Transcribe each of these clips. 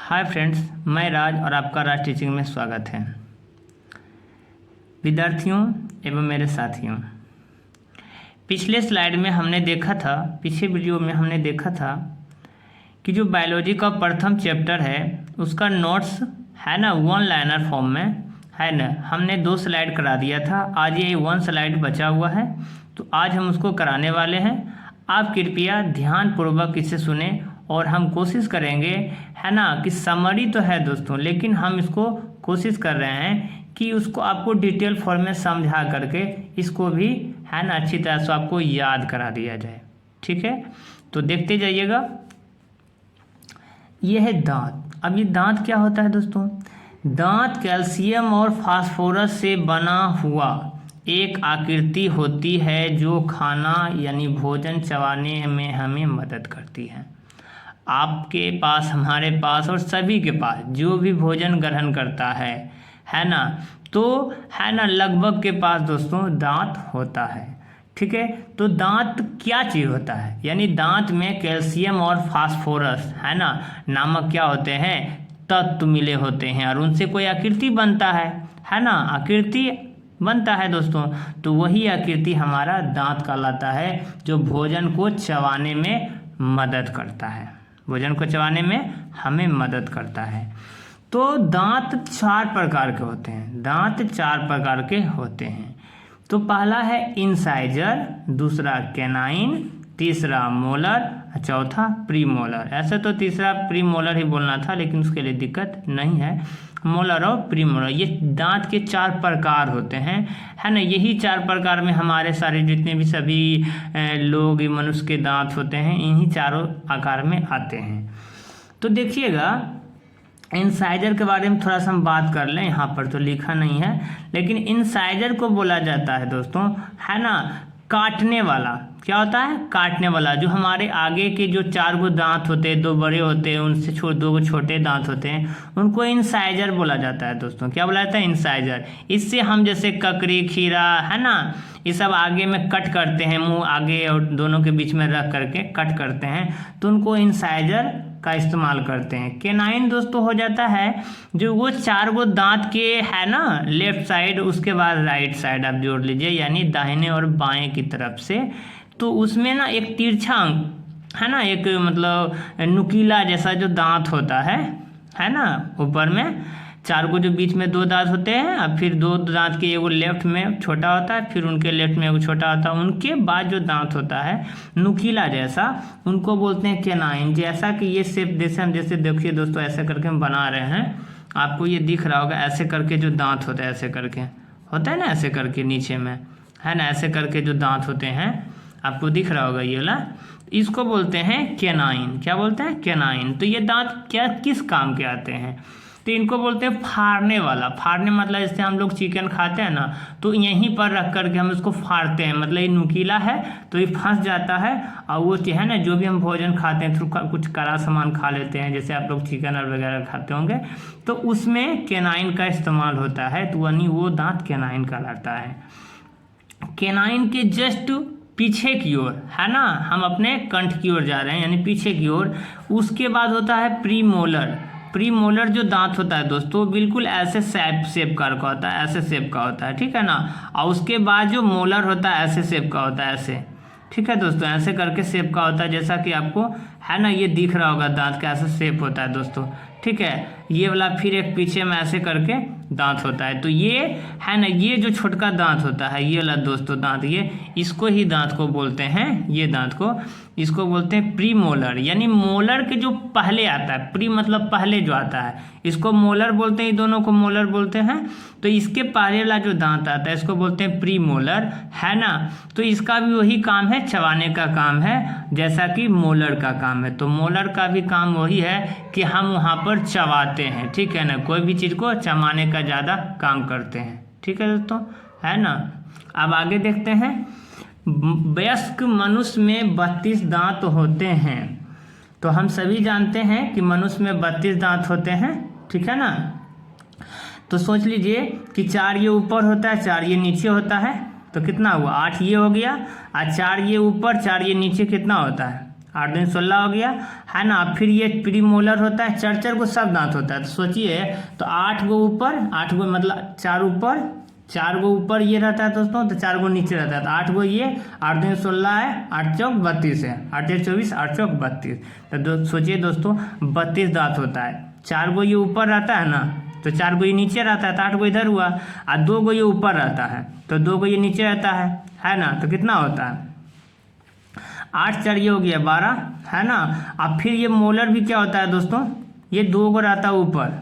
Hi friends, मैं राज और आपका राज टीचिंग में स्वागत है। विद्यार्थियों एवं मेरे साथियों, पिछले स्लाइड में हमने देखा था, पिछले वीडियो में हमने देखा था कि जो बायोलॉजी का प्रथम चैप्टर है उसका नोट्स है ना, वन लाइनर फॉर्म में है ना। हमने 2 स्लाइड करा दिया था, आज ये 1 स्लाइड बचा हुआ है, तो आज हम उसको कराने वाले हैं। आप कृपया ध्यानपूर्वक इसे सुने और हम कोशिश करेंगे है ना कि समरी तो है दोस्तों, लेकिन हम इसको कोशिश कर रहे हैं कि उसको आपको डिटेल फॉर्म में समझा करके इसको भी है ना अच्छी तरह से आपको याद करा दिया जाए। ठीक है, तो देखते जाइएगा। ये है दांत। अब ये दांत क्या होता है दोस्तों? दांत कैल्शियम और फास्फोरस से बना हुआ एक आकृति होती है जो खाना यानी भोजन चबाने में हमें मदद करती है। आपके पास, हमारे पास और सभी के पास जो भी भोजन ग्रहण करता है ना, तो है ना लगभग के पास दोस्तों दांत होता है। ठीक है, तो दांत क्या चीज़ होता है? यानी दांत में कैल्शियम और फास्फोरस है ना नामक क्या होते हैं, तत्व मिले होते हैं और उनसे कोई आकृति बनता है ना, आकृति बनता है दोस्तों। तो वही आकृति हमारा दांत कहलाता है जो भोजन को चबाने में मदद करता है, भोजन को चबाने में हमें मदद करता है। तो दांत 4 प्रकार के होते हैं, दांत 4 प्रकार के होते हैं। तो पहला है इंसाइजर, दूसरा कैनाइन, तीसरा मोलर, चौथा प्रीमोलर। ऐसे तो तीसरा प्रीमोलर ही बोलना था, लेकिन उसके लिए दिक्कत नहीं है। मोलर और प्रीमोलर ये दांत के 4 प्रकार होते हैं है ना। यही 4 प्रकार में हमारे सारे जितने भी सभी लोग मनुष्य के दांत होते हैं, इन्हीं चारों आकार में आते हैं। तो देखिएगा, इंसाइजर के बारे में थोड़ा सा हम बात कर लें। यहाँ पर तो लिखा नहीं है, लेकिन इंसाइजर को बोला जाता है दोस्तों है ना काटने वाला। क्या होता है? काटने वाला। जो हमारे आगे के जो 4 गो दांत होते हैं, 2 बड़े होते हैं, उनसे 2 गो छोटे दांत होते हैं, उनको इंसाइजर बोला जाता है दोस्तों। क्या बोला जाता है? इंसाइजर। इससे हम जैसे ककड़ी, खीरा है ना, ये सब आगे में कट करते हैं, मुंह आगे और दोनों के बीच में रख करके कट करते हैं, तो उनको इंसाइजर का इस्तेमाल करते हैं। केनाइन दोस्तों हो जाता है जो वो 4 गो दांत के है ना लेफ्ट साइड, उसके बाद राइट साइड आप जोड़ लीजिए, यानी दाहिने और बाएं की तरफ से। तो उसमें ना एक तिरछा है ना, एक मतलब नुकीला जैसा जो दांत होता है ना, ऊपर में 4 को जो बीच में 2 दांत होते हैं, और फिर 2 दांत के एगो लेफ्ट में छोटा होता है, फिर उनके लेफ्ट में एगो छोटा होता है, उनके बाद जो दांत होता है नुकीला जैसा, उनको बोलते हैं केनाइन। जैसा कि ये शेप जैसे देखिए दोस्तों, ऐसे करके हम बना रहे हैं, आपको ये दिख रहा होगा, ऐसे करके जो दांत होता है, ऐसे करके होता है ना, ऐसे करके नीचे में है ना, ऐसे करके जो दांत होते हैं आपको दिख रहा होगा ये वाला, इसको बोलते हैं केनाइन। क्या बोलते हैं? केनाइन। तो ये दांत क्या किस काम के आते हैं? तो इनको बोलते हैं फाड़ने वाला। फाड़ने मतलब जैसे हम लोग चिकन खाते हैं ना, तो यहीं पर रख करके हम इसको फाड़ते हैं, मतलब ये नुकीला है तो ये फंस जाता है, और वो है ना जो भी हम भोजन खाते हैं, थोड़ा कुछ कड़ा सामान खा लेते हैं, जैसे आप लोग चिकन और वगैरह खाते होंगे, तो उसमें केनाइन का इस्तेमाल होता है, तो यानी वो दांत केनाइन कहलाता है। केनाइन के जस्ट पीछे की ओर है ना, हम अपने कंठ की ओर जा रहे हैं, यानी पीछे की ओर। उसके बाद होता है प्रीमोलर। प्रीमोलर जो दांत होता है दोस्तों, बिल्कुल ऐसे शेप का होता है, ऐसे शेप का होता है, ठीक है ना। और उसके बाद जो मोलर होता है ऐसे शेप का होता है, ऐसे, ठीक है दोस्तों, ऐसे करके शेप का होता है, जैसा कि आपको है ना ये दिख रहा होगा दांत का ऐसा शेप होता है दोस्तों, ठीक है। ये वाला फिर एक पीछे में ऐसे करके दांत होता है। तो ये है ना, ये जो छोटका दांत होता है, ये वाला दोस्तों दांत, ये इसको ही दांत को बोलते हैं, ये दांत को इसको बोलते हैं प्रीमोलर, यानी मोलर के जो पहले आता है, प्री मतलब पहले जो आता है, इसको मोलर बोलते हैं, दोनों को मोलर बोलते हैं। तो इसके पहले वाला जो दांत आता है इसको बोलते हैं प्रीमोलर, है ना। तो इसका भी वही काम है, चबाने का काम है, जैसा कि मोलर का काम है। तो मोलर का भी काम वही है कि हम वहाँ पर चबाते हैं, ठीक है ना, कोई भी चीज़ को चबाने का ज़्यादा काम करते हैं, ठीक है दोस्तों, है ना। अब आगे देखते हैं। वयस्क मनुष्य में 32 दांत होते हैं। तो हम सभी जानते हैं कि मनुष्य में 32 दांत होते हैं, ठीक है ना। तो सोच लीजिए कि 4 ये ऊपर होता है, 4 ये नीचे होता है, तो कितना हुआ? 8 ये हो गया, और 4 ये ऊपर, 4 ये नीचे, कितना होता है? 8 दूनी 16 हो गया, है ना। फिर ये प्रीमोलर होता है, चरचर को सब दांत होता है। तो सोचिए, तो 8 गो ऊपर, 8 गो मतलब 4 ऊपर, 4 गो ऊपर ये रहता है दोस्तों, तो 4 गो नीचे रहता है। तो 8 गो ये, 8 दूनी 16 है, 8 चौक 32 है, 8 24, 8 चौक 32। तो सोचिए दोस्तों 32 दांत होता है। 4 गो ये ऊपर रहता है ना, तो 4 गो ये नीचे रहता है, तो 8 गो इधर हुआ। और 2 गो ये ऊपर रहता है, तो 2 गो ये नीचे रहता है ना। तो कितना होता है, 8 4 ये हो गया 12, है ना। अब फिर ये मोलर भी क्या होता है दोस्तों, ये 2 गो रहता है ऊपर,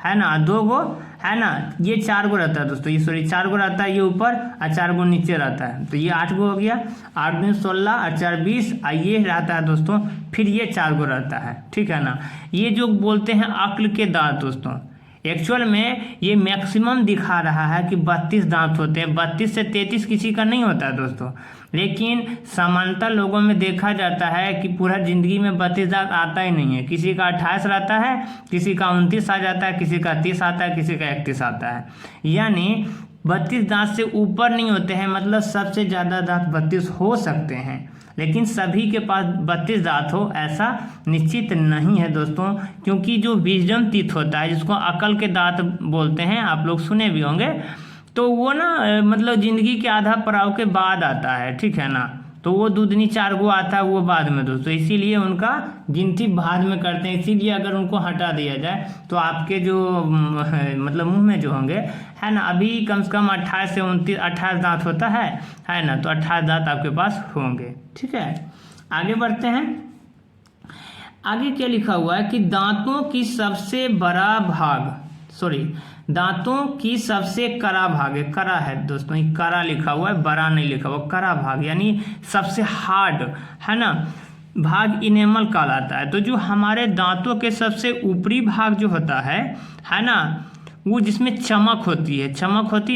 है ना, 2 गो, है ना। ये 4 गो रहता है दोस्तों, ये सॉरी 4 गो रहता है ये ऊपर, और 4 गो नीचे रहता है। तो ये 8 गो हो गया, 8 दूनी 16 और 4 20, और ये रहता है दोस्तों, फिर ये 4 गो रहता है, ठीक है ना। ये जो बोलते हैं अक्ल के दांत दोस्तों, एक्चुअल में ये मैक्सिमम दिखा रहा है कि 32 दांत होते हैं। 32 से 33 किसी का नहीं होता है दोस्तों, लेकिन सामान्यतः लोगों में देखा जाता है कि पूरा जिंदगी में 32 दांत आता ही नहीं है। किसी का 28 रहता है, किसी का 29 आ जाता है, किसी का 30 आता है, किसी का 31 आता है। यानी 32 दांत से ऊपर नहीं होते हैं, मतलब सबसे ज़्यादा दांत 32 हो सकते हैं, लेकिन सभी के पास 32 दांत हो ऐसा निश्चित नहीं है दोस्तों। क्योंकि जो विजडम टीथ होता है, जिसको अकल के दांत बोलते हैं, आप लोग सुने भी होंगे, तो वो ना मतलब जिंदगी के आधा पड़ाव के बाद आता है, ठीक है ना। तो वो दूधनी 4 गो आता है वो बाद में दोस्तों, इसीलिए उनका गिनती बाद में करते हैं। इसीलिए अगर उनको हटा दिया जाए तो आपके जो मतलब मुंह में जो होंगे, है ना, अभी कम से कम 28 से 29 28 दांत होता है ना। तो 28 दांत आपके पास होंगे, ठीक है। आगे बढ़ते हैं। आगे क्या लिखा हुआ है कि दांतों की सबसे बड़ा भाग, दांतों की सबसे कड़ा भाग है, कड़ा है दोस्तों, ये कड़ा लिखा हुआ है, बड़ा नहीं लिखा हुआ, कड़ा भाग यानी सबसे हार्ड, है ना, भाग इनेमल कहलाता है। तो जो हमारे दांतों के सबसे ऊपरी भाग जो होता है ना, वो जिसमें चमक होती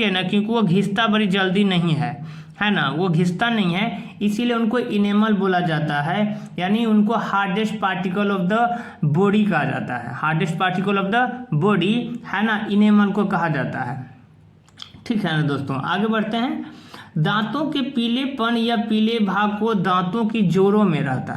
है ना, क्योंकि वो घिसता बड़ी जल्दी नहीं है ना, वो घिसता नहीं है, इसीलिए उनको इनेमल बोला जाता है। यानी उनको hardest particle of the body कहा जाता है, hardest particle of the body, है ना, इनेमल को कहा जाता है, ठीक है ना दोस्तों। आगे बढ़ते हैं। दांतों के पीलेपन या पीले भाग को दांतों की जोड़ों में रहता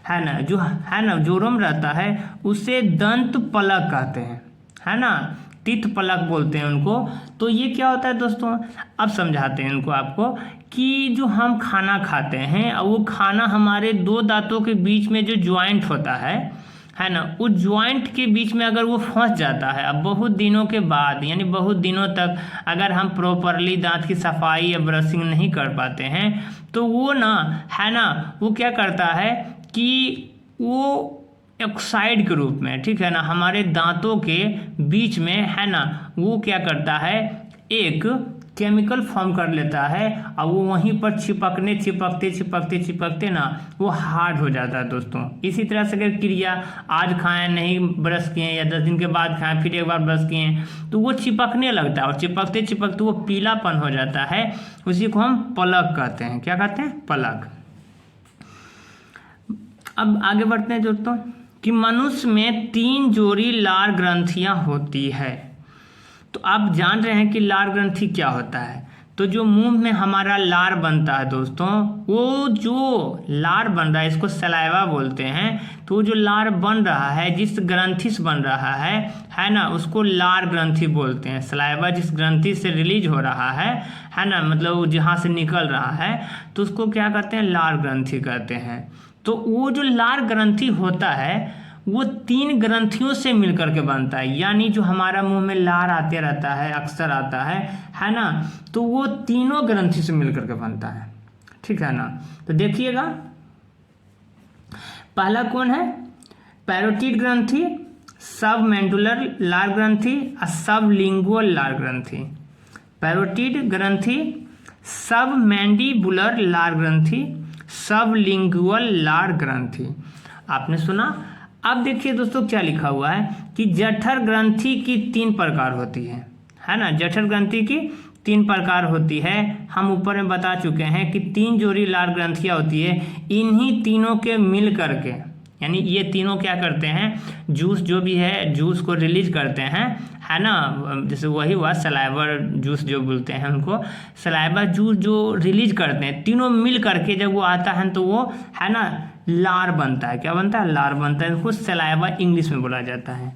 है ना, जो है ना जोड़ों में रहता है, उसे दंत पलक कहते हैं, है ना, टीथ पलक बोलते हैं उनको। तो ये क्या होता है दोस्तों, अब समझाते हैं इनको आपको, कि जो हम खाना खाते हैं और वो खाना हमारे 2 दांतों के बीच में जो ज्वाइंट होता है ना, उस ज्वाइंट के बीच में अगर वो फंस जाता है, अब बहुत दिनों के बाद, यानी बहुत दिनों तक अगर हम प्रॉपरली दांत की सफाई या ब्रशिंग नहीं कर पाते हैं, तो वो ना, है ना, वो क्या करता है कि वो ऑक्साइड के रूप में, ठीक है ना, हमारे दांतों के बीच में, है ना, वो क्या करता है, एक केमिकल फॉर्म कर लेता है, और वो वहीं पर चिपकते ना वो हार्ड हो जाता है दोस्तों। इसी तरह से अगर क्रिया आज खाएं, नहीं ब्रश किए, या 10 दिन के बाद खाएं, फिर एक बार ब्रश किए, तो वो चिपकने लगता है, और चिपकते वो पीलापन हो जाता है। उसी को हम पलक कहते हैं। क्या कहते हैं? पलक। अब आगे बढ़ते हैं दोस्तों, कि मनुष्य में 3 जोड़ी लार ग्रंथियां होती है। तो आप जान रहे हैं कि लार ग्रंथि क्या होता है। तो जो मुंह में हमारा लार बनता है दोस्तों, वो जो लार बन रहा है, इसको सलाइवा बोलते हैं। तो जो लार बन रहा है, जिस ग्रंथि से बन रहा है ना, उसको लार ग्रंथि बोलते हैं। सलाइवा जिस ग्रंथि से रिलीज हो रहा है ना, मतलब जहाँ से निकल रहा है, तो उसको क्या कहते हैं? लार ग्रंथि कहते हैं। तो वो जो लार ग्रंथि होता है, वो 3 ग्रंथियों से मिलकर के बनता है। यानी जो हमारा मुंह में लार आते रहता है, अक्सर आता है ना, तो वो तीनों ग्रंथि से मिलकर के बनता है, ठीक है ना। तो देखिएगा, पहला कौन है? पैरोटिड ग्रंथि, सब मैंडुलर लार ग्रंथि और सब लिंगुअल लार ग्रंथि। पैरोटिड ग्रंथि, सब मैंडिबुलर लार ग्रंथि, सब लिंगुअल लार ग्रंथि। आपने सुना। अब देखिए दोस्तों क्या लिखा हुआ है कि जठर ग्रंथि की 3 प्रकार होती है ना। जठर ग्रंथि की 3 प्रकार होती है। हम ऊपर में बता चुके हैं कि 3 जोड़ी लार ग्रंथियां होती है। इन्हीं तीनों के मिल करके, यानी ये तीनों क्या करते हैं, जूस जो भी है, जूस को रिलीज करते हैं, है ना। जैसे वही हुआ सलाइवर जूस जो बोलते हैं उनको, सलाइवर जूस जो रिलीज करते हैं, तीनों मिल करके जब वो आता है तो वो, है ना, लार बनता है। क्या बनता है? लार बनता है। इसको सलाइवा इंग्लिश में बोला जाता है।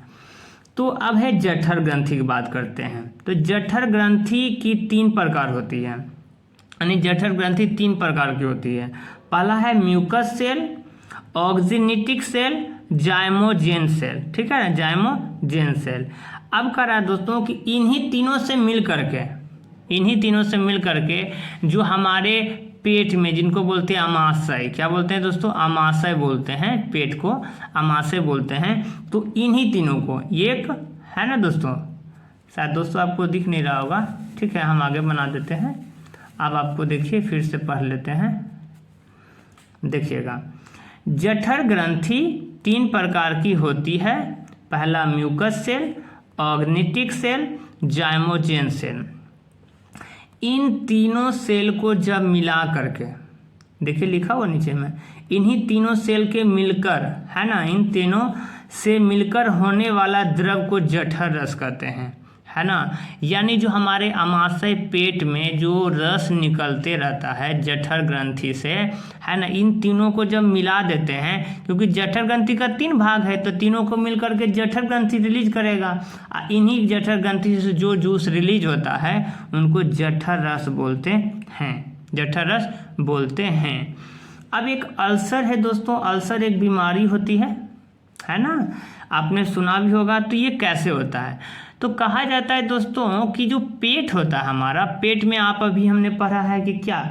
तो अब है जठर ग्रंथि की बात करते हैं। तो जठर ग्रंथि की 3 प्रकार होती है, यानी जठर ग्रंथि 3 प्रकार की होती है। पहला है mucus cell, oxyntic cell, zymogen cell. ठीक है ना, जाइमोजेन सेल। अब कह रहा है दोस्तों कि इन्हीं तीनों से मिल करके जो हमारे पेट में, जिनको बोलते हैं अमाशय, क्या बोलते हैं दोस्तों? अमाशय बोलते हैं, पेट को अमाशय बोलते हैं। तो इन्हीं तीनों को, एक है ना दोस्तों, शायद दोस्तों आपको दिख नहीं रहा होगा, ठीक है, हम आगे बना देते हैं। अब आपको देखिए, फिर से पढ़ लेते हैं, देखिएगा। जठर ग्रंथि 3 प्रकार की होती है। पहला mucus cell, oxyntic cell, zymogen cell. इन तीनों सेल को जब मिला करके, देखिए लिखा हुआ नीचे में, इन्हीं तीनों सेल के मिलकर, है ना, इन तीनों से मिलकर होने वाला द्रव को जठर रस कहते हैं, है ना। यानी जो हमारे अमाशय पेट में जो रस निकलते रहता है जठर ग्रंथि से, है ना, इन तीनों को जब मिला देते हैं, क्योंकि जठर ग्रंथि का 3 भाग है, तो तीनों को मिलकर के जठर ग्रंथि रिलीज करेगा। इन्हीं जठर ग्रंथि से जो जूस रिलीज होता है उनको जठर रस बोलते हैं, जठर रस बोलते हैं। अब एक अल्सर है दोस्तों, अल्सर एक बीमारी होती है ना, आपने सुना भी होगा। तो ये कैसे होता है? तो कहा जाता है दोस्तों कि जो पेट होता है हमारा, पेट में आप अभी हमने पढ़ा है कि क्या,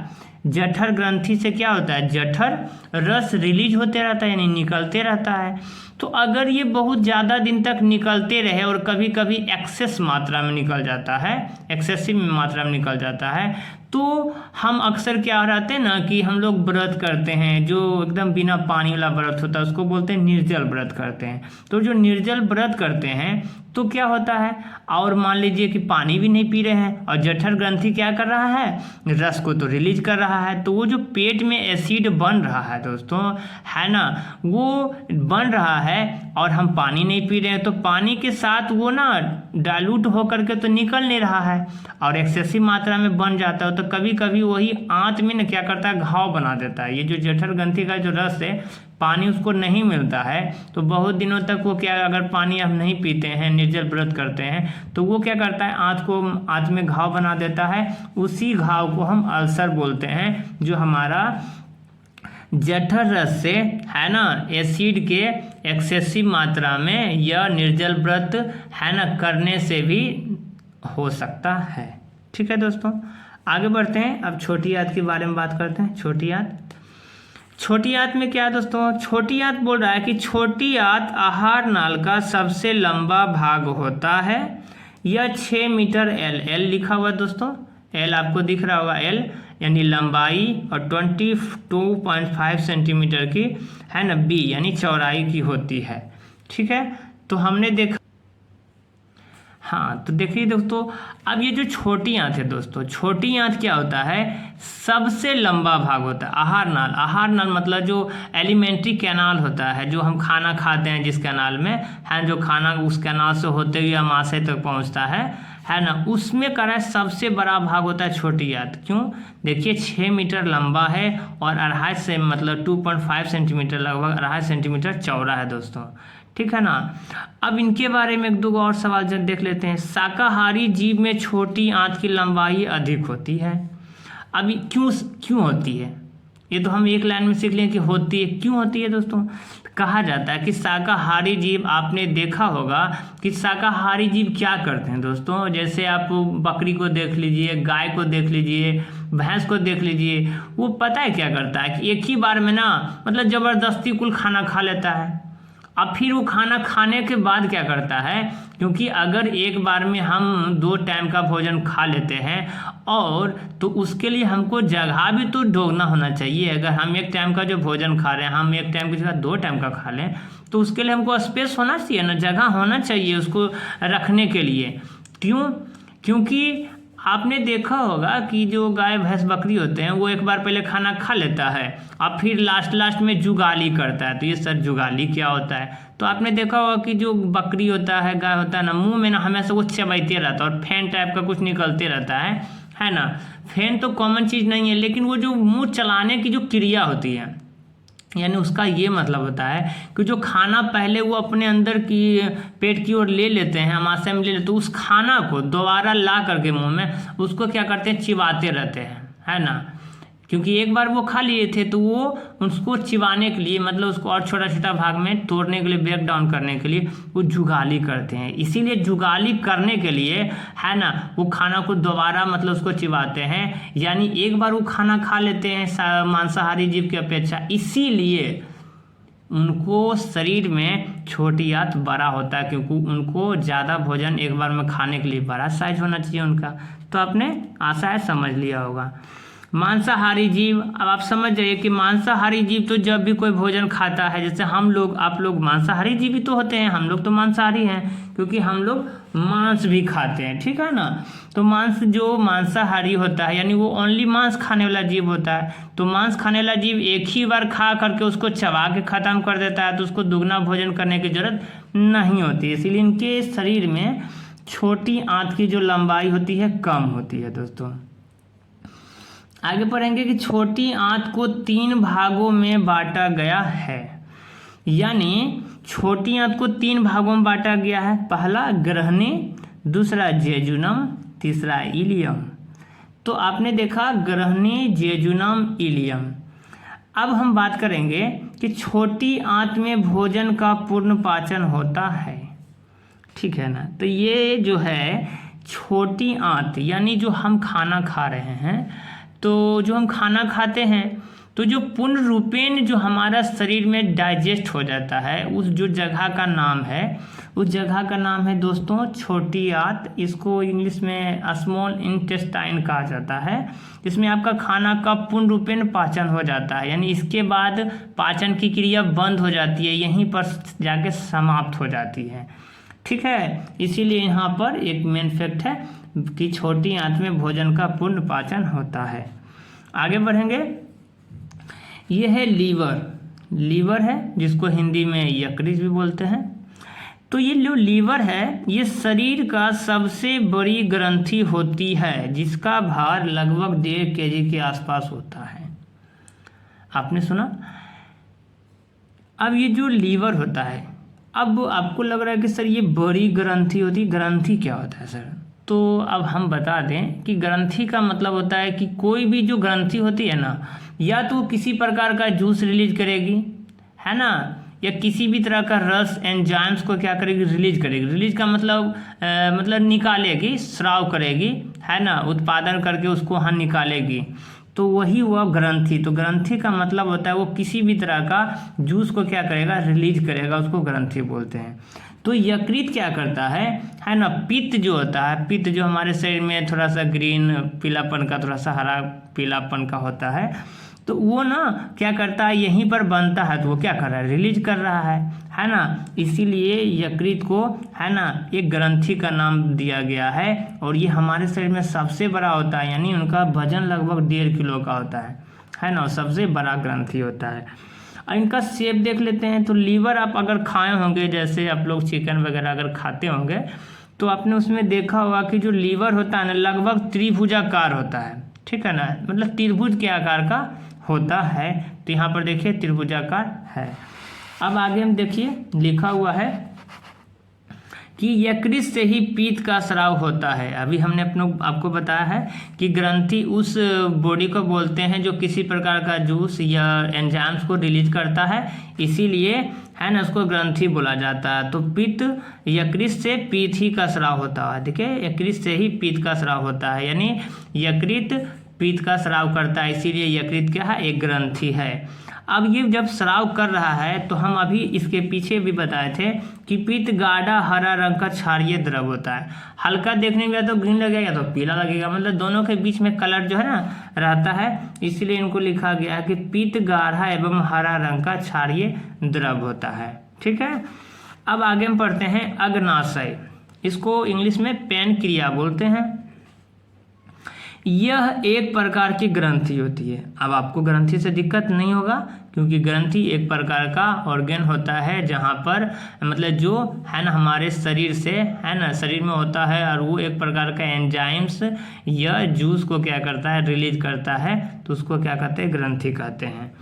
जठर ग्रंथि से क्या होता है, जठर रस रिलीज होते रहता है, यानी निकलते रहता है। तो अगर ये बहुत ज़्यादा दिन तक निकलते रहे और कभी कभी एक्सेस मात्रा में निकल जाता है, एक्सेसिव मात्रा में निकल जाता है, तो हम अक्सर क्या रहते हैं ना कि हम लोग व्रत करते हैं, जो एकदम बिना पानी वाला व्रत होता है उसको बोलते हैं निर्जल व्रत करते हैं। तो जो निर्जल व्रत करते हैं तो क्या होता है, और मान लीजिए कि पानी भी नहीं पी रहे हैं और जठर ग्रंथि क्या कर रहा है, रस को तो रिलीज कर रहा है। तो वो जो पेट में एसिड बन रहा है दोस्तों, है ना, वो बन रहा है और हम पानी नहीं पी रहे हैं, तो पानी के साथ वो ना डाइल्यूट होकर के तो निकल नहीं रहा है और एक्सेसिव मात्रा में बन जाता है। तो कभी कभी वही आंत में ना क्या करता है, घाव बना देता है। ये जो जठर ग्रंथि का जो रस है, पानी उसको नहीं मिलता है, तो बहुत दिनों तक वो क्या, अगर पानी हम नहीं पीते हैं, निर्जल व्रत करते हैं, तो वो क्या करता है, आंत में घाव बना देता है। उसी घाव को हम अल्सर बोलते हैं, जो हमारा जठर रस से, है ना, एसिड के एक्सेसिव मात्रा में या निर्जल व्रत, है ना, करने से भी हो सकता है। ठीक है दोस्तों, आगे बढ़ते हैं। अब छोटी आंत के बारे में बात करते हैं। छोटी आंत में क्या है दोस्तों, छोटी आंत बोल रहा है कि छोटी आंत आहार नाल का सबसे लंबा भाग होता है। यह 6 मीटर एल लिखा हुआ दोस्तों, एल आपको दिख रहा होगा, एल यानी लंबाई, और 22.5 सेंटीमीटर की, है ना, बी यानी चौड़ाई की होती है। ठीक है, तो हमने देखा, हाँ, तो देखिए दोस्तों, अब ये जो छोटी आंत है दोस्तों, छोटी आंत क्या होता है, सबसे लंबा भाग होता है। आहार नाल मतलब जो एलिमेंट्री कैनाल होता है, जो हम खाना खाते हैं जिस कैनाल में, है, जो खाना उस कैनाल से होते हुए अमाशय तक पहुंचता है ना, उसमें करा सबसे बड़ा भाग होता है छोटी आंत। क्यों? देखिए 6 मीटर लंबा है और 2.5 से मतलब 2.5 सेंटीमीटर, लगभग 2.5 सेंटीमीटर चौड़ा है दोस्तों। ठीक है ना। अब इनके बारे में 1-2 और सवाल जब देख लेते हैं। शाकाहारी जीव में छोटी आंत की लंबाई अधिक होती है। अभी क्यों होती है, ये तो हम एक लाइन में सीख लें कि होती है। क्यों होती है दोस्तों? कहा जाता है कि शाकाहारी जीव, आपने देखा होगा कि शाकाहारी जीव क्या करते हैं दोस्तों, जैसे आप बकरी को देख लीजिए, गाय को देख लीजिए, भैंस को देख लीजिए, वो पता है क्या करता है कि एक ही बार में ना, मतलब ज़बरदस्ती कुल खाना खा लेता है। अब फिर वो खाना खाने के बाद क्या करता है, क्योंकि अगर एक बार में हम 2 टाइम का भोजन खा लेते हैं, और तो उसके लिए हमको जगह भी तो ढूंढना होना चाहिए। अगर हम एक टाइम का जो भोजन खा रहे हैं, हम एक टाइम की जगह 2 टाइम का खा लें, तो उसके लिए हमको स्पेस होना चाहिए ना, जगह होना चाहिए उसको रखने के लिए। क्यों? क्योंकि आपने देखा होगा कि जो गाय भैंस बकरी होते हैं, वो एक बार पहले खाना खा लेता है और फिर लास्ट में जुगाली करता है। तो ये सर जुगाली क्या होता है? तो आपने देखा होगा कि जो बकरी होता है, गाय होता है ना, मुंह में ना हमेशा वो चबाइते रहता है और फैन टाइप का कुछ निकलते रहता है ना। फैन तो कॉमन चीज़ नहीं है, लेकिन वो जो मुंह चलाने की जो क्रिया होती है, यानी उसका ये मतलब होता है कि जो खाना पहले वो अपने अंदर की पेट की ओर ले लेते हैं, आमाशय में ले लेते, तो उस खाना को दोबारा ला करके मुंह में उसको क्या करते हैं, चिबाते रहते हैं, है ना। क्योंकि एक बार वो खा लिए थे तो वो उसको चिबाने के लिए, मतलब उसको और छोटा छोटा भाग में तोड़ने के लिए, ब्रेक डाउन करने के लिए वो जुगाली करते हैं। इसीलिए जुगाली करने के लिए, है ना, वो खाना को दोबारा मतलब उसको चिबाते हैं। यानी एक बार वो खाना खा लेते हैं मांसाहारी जीव की अपेक्षा, इसीलिए उनको शरीर में छोटी आंत बड़ा होता है, क्योंकि उनको ज़्यादा भोजन एक बार में खाने के लिए बड़ा साइज होना चाहिए उनका। तो आपने आशा है समझ लिया होगा। मांसाहारी जीव, अब आप समझ जाइए कि मांसाहारी जीव तो जब भी कोई भोजन खाता है, जैसे हम लोग, आप लोग मांसाहारी जीव ही तो होते हैं, हम लोग तो मांसाहारी हैं क्योंकि हम लोग मांस भी खाते हैं, ठीक है ना। तो मांस, जो मांसाहारी होता है यानी वो ओनली मांस खाने वाला जीव होता है। तो मांस खाने वाला जीव एक ही बार खा करके उसको चबा के ख़त्म कर देता है, तो उसको दुगना भोजन करने की जरूरत नहीं होती। इसीलिए इनके शरीर में छोटी आंत की जो लंबाई होती है कम होती है। दोस्तों आगे पढ़ेंगे कि छोटी आंत को 3 भागों में बांटा गया है। यानी छोटी आंत को 3 भागों में बांटा गया है। पहला ग्रहणी, दूसरा जेजुनम, तीसरा इलियम। तो आपने देखा ग्रहणी, जेजुनम, इलियम। अब हम बात करेंगे कि छोटी आंत में भोजन का पूर्ण पाचन होता है, ठीक है ना। तो ये जो है छोटी आंत, यानी जो हम खाना खा रहे हैं, तो जो हम खाना खाते हैं तो जो पूर्ण रूपेण जो हमारा शरीर में डाइजेस्ट हो जाता है, उस जो जगह का नाम है, उस जगह का नाम है दोस्तों छोटी आंत। इसको इंग्लिश में स्मॉल इंटेस्टाइन कहा जाता है। इसमें आपका खाना का पूर्ण रूपेण पाचन हो जाता है, यानी इसके बाद पाचन की क्रिया बंद हो जाती है, यहीं पर जाके समाप्त हो जाती है, ठीक है। इसीलिए यहाँ पर एक मेन फैक्ट है कि छोटी आंत में भोजन का पूर्ण पाचन होता है। आगे बढ़ेंगे, ये है लीवर। लीवर है जिसको हिंदी में यकृत भी बोलते हैं। तो ये जो लीवर है ये शरीर का सबसे बड़ी ग्रंथि होती है, जिसका भार लगभग 1.5 kg के आसपास होता है। आपने सुना। अब ये जो लीवर होता है, अब आपको लग रहा है कि सर ये बड़ी ग्रंथि होती, ग्रंथि क्या होता है सर? तो अब हम बता दें कि ग्रंथि का मतलब होता है कि कोई भी जो ग्रंथि होती है ना, या तो किसी प्रकार का जूस रिलीज करेगी, है ना, या किसी भी तरह का रस, एंजाइम्स को क्या करेगी, रिलीज करेगी। रिलीज का मतलब निकालेगी, स्राव करेगी, है ना, उत्पादन करके उसको हम निकालेगी, तो वही हुआ ग्रंथि। तो ग्रंथि का मतलब होता है वो किसी भी तरह का जूस को क्या करेगा, रिलीज करेगा, उसको ग्रंथि बोलते हैं। तो यकृत क्या करता है ना, पित्त जो होता है, पित्त जो हमारे शरीर में थोड़ा सा ग्रीन पीलापन का, थोड़ा सा हरा पीलापन का होता है, तो वो ना क्या करता है, यहीं पर बनता है, तो वो क्या कर रहा है, रिलीज कर रहा है ना। इसीलिए यकृत को, है ना, एक ग्रंथि का नाम दिया गया है, और ये हमारे शरीर में सबसे बड़ा होता है, यानी उनका वजन लगभग 1.5 किलो का होता है ना, सबसे बड़ा ग्रंथि होता है। और इनका शेप देख लेते हैं। तो लीवर आप अगर खाए होंगे, जैसे आप लोग चिकन वगैरह अगर खाते होंगे, तो आपने उसमें देखा होगा कि जो लीवर होता है ना, लगभग त्रिभुजाकार होता है, ठीक है ना, मतलब त्रिभुज के आकार का होता है। तो यहाँ पर देखिए त्रिभुजाकार है। अब आगे हम देखिए लिखा हुआ है कि यकृत से ही पीत का स्राव होता है। अभी हमने आपको बताया है कि ग्रंथि उस बॉडी को बोलते हैं जो किसी प्रकार का जूस या एंजाइम्स को रिलीज करता है, इसीलिए, है ना, उसको ग्रंथि बोला जाता है। तो पित्त, यकृत से पीत ही का स्राव होता है। देखिए यकृत से ही पीत का स्राव होता है, यानी यकृत पीत का स्राव करता है, इसीलिए यकृत क्या है, एक ग्रंथि है। अब ये जब स्राव कर रहा है, तो हम अभी इसके पीछे भी बताए थे कि पित्त गाढ़ा हरा रंग का क्षारीय द्रव होता है। हल्का देखने में या तो ग्रीन लगेगा या तो पीला लगेगा, मतलब दोनों के बीच में कलर जो है ना रहता है, इसलिए इनको लिखा गया है कि पित्त गाढ़ा एवं हरा रंग का क्षारीय द्रव होता है, ठीक है। अब आगे हम पढ़ते हैं अग्नाशय। इसको इंग्लिश में पैनक्रिया बोलते हैं। यह एक प्रकार की ग्रंथि होती है। अब आपको ग्रंथि से दिक्कत नहीं होगा, क्योंकि ग्रंथि एक प्रकार का ऑर्गन होता है जहाँ पर मतलब जो है ना हमारे शरीर से, है ना, शरीर में होता है, और वो एक प्रकार का एंजाइम्स या जूस को क्या करता है, रिलीज करता है, तो उसको क्या कहते हैं, ग्रंथि कहते हैं।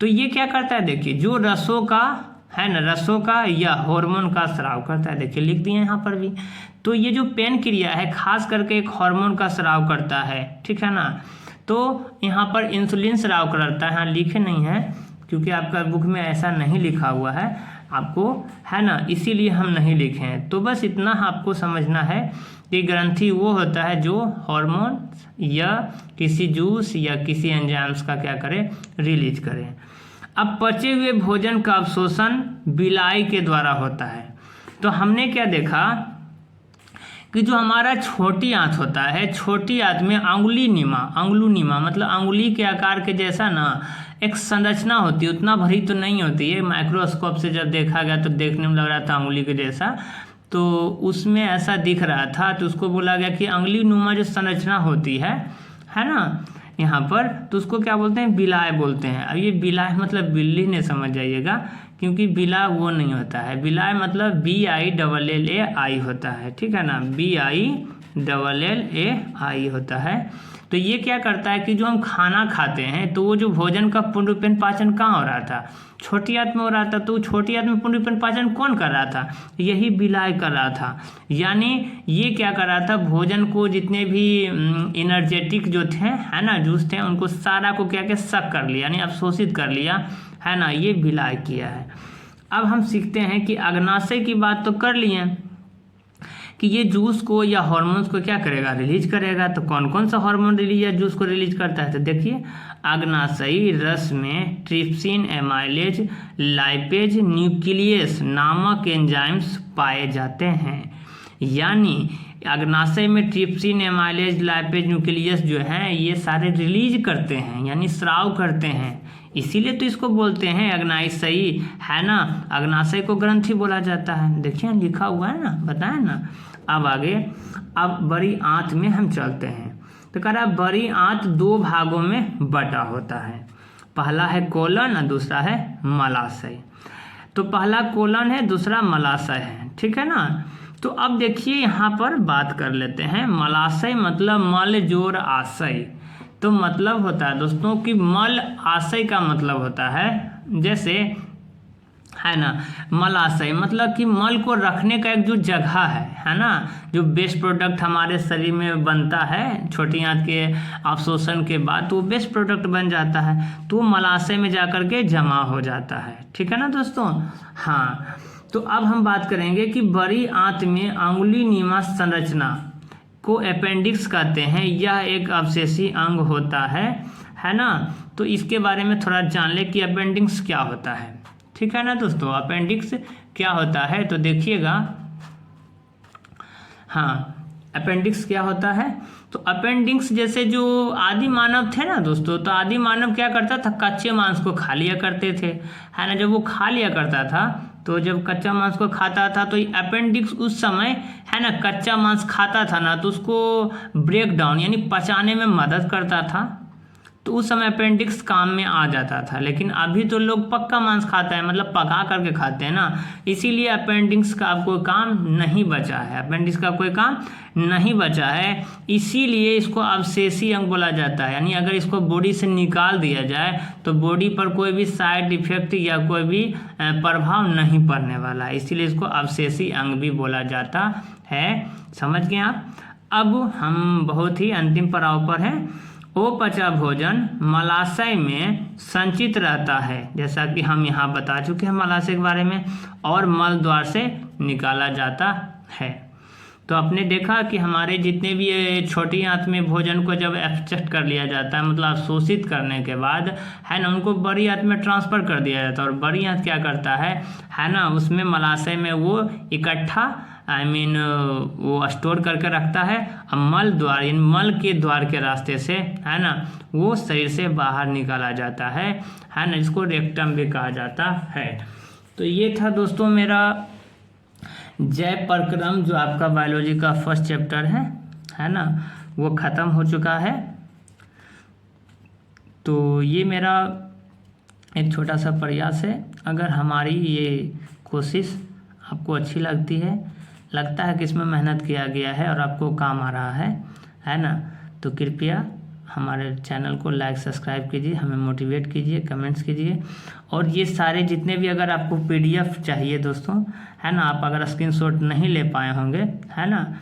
तो तो ये क्या करता है, देखिए जो रसों का है ना, रसों का या हार्मोन का स्राव करता है, देखिए लिख दिए यहाँ पर भी। तो ये जो पेन क्रिया है खास करके एक हार्मोन का स्राव करता है, ठीक है ना। तो यहाँ पर इंसुलिन स्राव करता है, यहाँ लिखे नहीं है क्योंकि आपका बुक में ऐसा नहीं लिखा हुआ है आपको, है ना, इसीलिए हम नहीं लिखे हैं। तो बस इतना आपको समझना है कि ग्रंथि वो होता है जो हार्मोन या किसी जूस या किसी एंजाइम्स का क्या करे, रिलीज करे। अब पचे हुए भोजन का अवशोषण बिलाई के द्वारा होता है। तो हमने क्या देखा कि जो हमारा छोटी आंत होता है, छोटी आंत में अंगुलीनिमा मतलब अंगुली के आकार के जैसा ना एक संरचना होती है, उतना भरी तो नहीं होती है, माइक्रोस्कोप से जब देखा गया तो देखने में लग रहा था अंगुली के जैसा, तो उसमें ऐसा दिख रहा था, तो उसको बोला गया कि अंगुलीनुमा जो संरचना होती है ना यहाँ पर, तो उसको क्या बोलते हैं, बिलाय बोलते हैं। अब ये बिलाय मतलब बिल्ली ने समझ जाइएगा, क्योंकि बिला वो नहीं होता है, बिलाय मतलब BILLAI होता है, ठीक है ना, BILLAI होता है। तो ये क्या करता है कि जो हम खाना खाते हैं तो वो जो भोजन का पूर्ण रूपेण पाचन कहाँ हो रहा था, छोटी आंत में हो रहा था। तो छोटी आंत में पूर्ण रूपेण पाचन कौन कर रहा था, यही बिलाय कर रहा था। यानी ये क्या कर रहा था, भोजन को जितने भी एनर्जेटिक जो थे है ना जूस थे, उनको सारा को क्या क्या सक कर लिया, यानी अवशोषित कर लिया, है ना, ये बिलाय किया है। अब हम सीखते हैं कि अग्नाशय की बात तो कर लिए कि ये जूस को या हार्मोन्स को क्या करेगा, रिलीज करेगा। तो कौन कौन सा हार्मोन रिलीज या जूस को रिलीज करता है, तो देखिए अग्नाशयी रस में ट्रिप्सिन, एमाइलेज, लाइपेज, न्यूक्लियस नामक एंजाइम्स पाए जाते हैं। यानी अग्नाशय में ट्रिप्सिन, एमाइलेज, लाइपेज, न्यूक्लियस जो हैं ये सारे रिलीज करते हैं, यानी स्राव करते हैं, इसीलिए तो इसको बोलते हैं अग्नाशयी, है ना। अग्नाशय को ग्रंथि बोला जाता है, देखिए लिखा हुआ है ना, बताएं ना। अब आगे, अब बड़ी आंत में हम चलते हैं। तो कह रहा है बड़ी आंत दो भागों में बटा होता है, पहला है कोलन और दूसरा है मलाशय। तो पहला कोलन है, दूसरा मलाशय है, ठीक है ना। तो अब देखिए यहाँ पर बात कर लेते हैं, मलाशय मतलब मल जोर आशय। तो मतलब होता है दोस्तों कि मल आशय का मतलब होता है, जैसे है ना, मलाशय मतलब कि मल को रखने का एक जो जगह है ना, जो वेस्ट प्रोडक्ट हमारे शरीर में बनता है छोटी आंत के अवशोषण के बाद, तो वेस्ट प्रोडक्ट बन जाता है, तो मलाशय में जाकर के जमा हो जाता है, ठीक है ना दोस्तों। हाँ, तो अब हम बात करेंगे कि बड़ी आंत में अंगुलीनिमा संरचना को अपेंडिक्स कहते हैं, यह एक अवशेषी अंग होता है ना। तो इसके बारे में थोड़ा जान ले कि अपेंडिक्स क्या होता है, ठीक है ना दोस्तों। अपेंडिक्स क्या होता है तो देखिएगा, हाँ अपेंडिक्स क्या होता है, तो अपेंडिक्स जैसे जो आदि मानव थे ना दोस्तों, तो आदि मानव क्या करता था, कच्चे मांस को खा लिया करते थे, है ना। जब वो खा लिया करता था, तो जब कच्चा मांस को खाता था तो अपेंडिक्स उस समय, है ना, कच्चा मांस खाता था ना, तो उसको ब्रेक डाउन यानी पचाने में मदद करता था, तो उस समय अपेंडिक्स काम में आ जाता था। लेकिन अभी तो लोग पक्का मांस खाता है, मतलब पका करके खाते हैं ना, इसीलिए अपेंडिक्स का अब कोई काम नहीं बचा है, अपेंडिक्स का कोई काम नहीं बचा है, इसीलिए इसको अवशेषी अंग बोला जाता है। यानी अगर इसको बॉडी से निकाल दिया जाए तो बॉडी पर कोई भी साइड इफेक्ट या कोई भी प्रभाव नहीं पड़ने वाला है, इसीलिए इसको अवशेषी अंग भी बोला जाता है। समझ गए आप। अब हम बहुत ही अंतिम पड़ाव पर हैं। अपचा भोजन मलाशय में संचित रहता है, जैसा कि हम यहाँ बता चुके हैं मलाशय के बारे में, और मल द्वार से निकाला जाता है। तो आपने देखा कि हमारे जितने भी ये छोटी आंत में भोजन को जब एक्सट्रैक्ट कर लिया जाता है, मतलब अवशोषित करने के बाद, है ना, उनको बड़ी आंत में ट्रांसफ़र कर दिया जाता है, और बड़ी आंत क्या करता है ना, उसमें मलाशय में वो इकट्ठा वो स्टोर करके रखता है, और मल द्वार यानी मल के द्वार के रास्ते से, है ना, वो शरीर से बाहर निकाला जाता है ना, इसको रेक्टम भी कहा जाता है। तो ये था दोस्तों मेरा जैव प्रक्रम, जो आपका बायोलॉजी का फर्स्ट चैप्टर है ना, वो ख़त्म हो चुका है। तो ये मेरा एक छोटा सा प्रयास है। अगर हमारी ये कोशिश आपको अच्छी लगती है, लगता है कि इसमें मेहनत किया गया है और आपको काम आ रहा है ना, तो कृपया हमारे चैनल को लाइक सब्सक्राइब कीजिए, हमें मोटिवेट कीजिए, कमेंट्स कीजिए। और ये सारे जितने भी अगर आपको PDF चाहिए दोस्तों, है ना, आप अगर स्क्रीनशॉट नहीं ले पाए होंगे, है ना,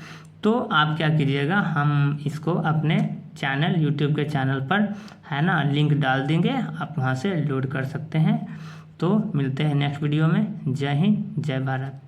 तो आप क्या कीजिएगा, हम इसको अपने चैनल यूट्यूब के चैनल पर, है ना, लिंक डाल देंगे, आप वहाँ से लोड कर सकते हैं। तो मिलते हैं नेक्स्ट वीडियो में। जय हिंद, जय भारत।